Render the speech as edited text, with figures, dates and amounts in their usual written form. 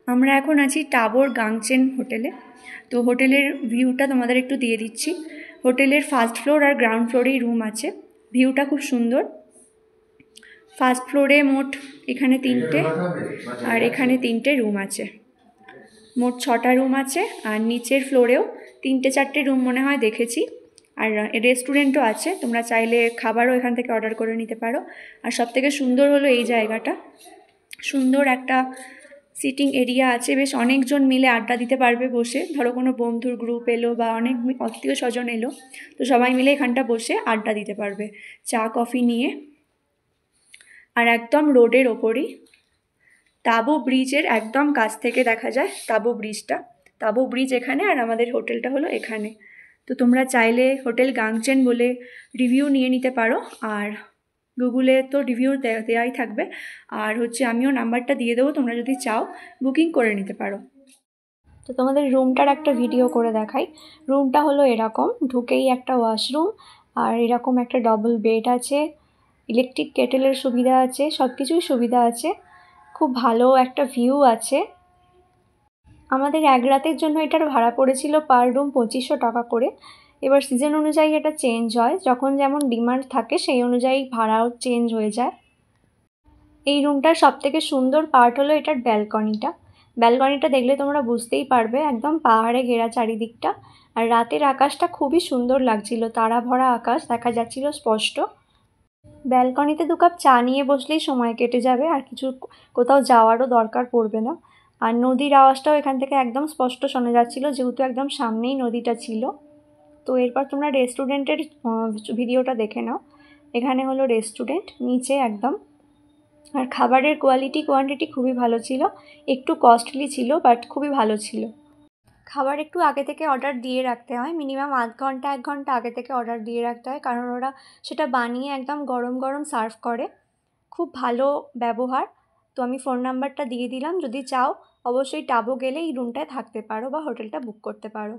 আমরা এখন আছি টাবর গাংচেন হোটেলে। তো হোটেলের ভিউটা তোমাদের একটু দিয়ে দিচ্ছি। হোটেলের ফার্স্ট ফ্লোর আর গ্রাউন্ড ফ্লোরেই রুম আছে। ভিউটা খুব সুন্দর। ফার্স্ট ফ্লোরে মোট এখানে 3টে আর এখানে 3টে রুম আছে। মোট 6টা রুম আছে। আর নিচের ফ্লোরেও 3-4টে রুম মনে হয় দেখেছি। আর রেস্টুরেন্টও আছে, তোমরা চাইলে খাবারও এখান থেকে অর্ডার করে নিতে পারো। আর সবথেকে সুন্দর হলো এই জায়গাটা, সুন্দর একটা সিটিং এরিয়া আছে, বেশ অনেকজন মিলে আড্ডা দিতে পারবে বসে। ধরো কোনো বন্ধুর গ্রুপ এলো বা অনেক আত্মীয় স্বজন এলো, তো সবাই মিলে এখানটা বসে আড্ডা দিতে পারবে চা কফি নিয়ে। আর একদম রোডের ওপরই তাবু ব্রিজের একদম কাছ থেকে দেখা যায় তাবু ব্রিজটা। তাবু ব্রিজ এখানে আর আমাদের হোটেলটা হলো এখানে। তো তোমরা চাইলে হোটেল গাংচেন বলে রিভিউ নিয়ে নিতে পারো। আর গুগলে তো রিভিউ দেওয়াই থাকবে। আর আমিও নাম্বারটা দিয়ে দেবো, তোমরা যদি চাও বুকিং করে নিতে পারো। তো তোমাদের রুমটার একটা ভিডিও করে দেখাই। রুমটা হলো এরকম, ঢুকেই একটা ওয়াশরুম আর এরকম একটা ডবল বেড আছে, ইলেকট্রিক কেটেলের সুবিধা আছে, সব কিছুই সুবিধা আছে। খুব ভালো একটা ভিউ আছে। আমাদের এক রাতের জন্য এটার ভাড়া পড়েছিল পার রুম 2500 টাকা করে। এবার সিজন অনুযায়ী এটা চেঞ্জ হয়, যখন যেমন ডিমান্ড থাকে সেই অনুযায়ী ভাড়াও চেঞ্জ হয়ে যায়। এই রুমটার সবথেকে সুন্দর পার্ট হলো এটার ব্যালকনিটা। ব্যালকনিটা দেখলে তোমরা বুঝতেই পারবে, একদম পাহাড়ে ঘেরা চারিদিকটা। আর রাতের আকাশটা খুবই সুন্দর লাগছিল, তারা ভরা আকাশ দেখা যাচ্ছিল স্পষ্ট। ব্যালকনিতে 2 কাপ চা নিয়ে বসলেই সময় কেটে যাবে, আর কোথাও যাওয়ারও দরকার পড়বে না। আর নদীর আওয়াজটাও এখান থেকে একদম স্পষ্ট শোনা যাচ্ছিল, যেহেতু একদম সামনেই নদীটা ছিল। তো এরপর তোমরা রেস্টুরেন্টের ভিডিওটা দেখে নাও। এখানে হলো রেস্টুরেন্ট নিচে একদম। আর খাবারের কোয়ান্টিটি খুবই ভালো ছিল, একটু কস্টলি ছিল বাট খুবই ভালো ছিল। খাবার একটু আগে থেকে অর্ডার দিয়ে রাখতে হয়, মিনিমাম আধ ঘন্টা 1 ঘন্টা আগে থেকে অর্ডার দিয়ে রাখতে হয়, কারণ ওরা সেটা বানিয়ে একদম গরম গরম সার্ভ করে। খুব ভালো ব্যবহার। তো আমি ফোন নাম্বারটা দিয়ে দিলাম, যদি চাও অবশ্যই টাবু গেলে এই রুমটায় থাকতে পারো বা হোটেলটা বুক করতে পারো।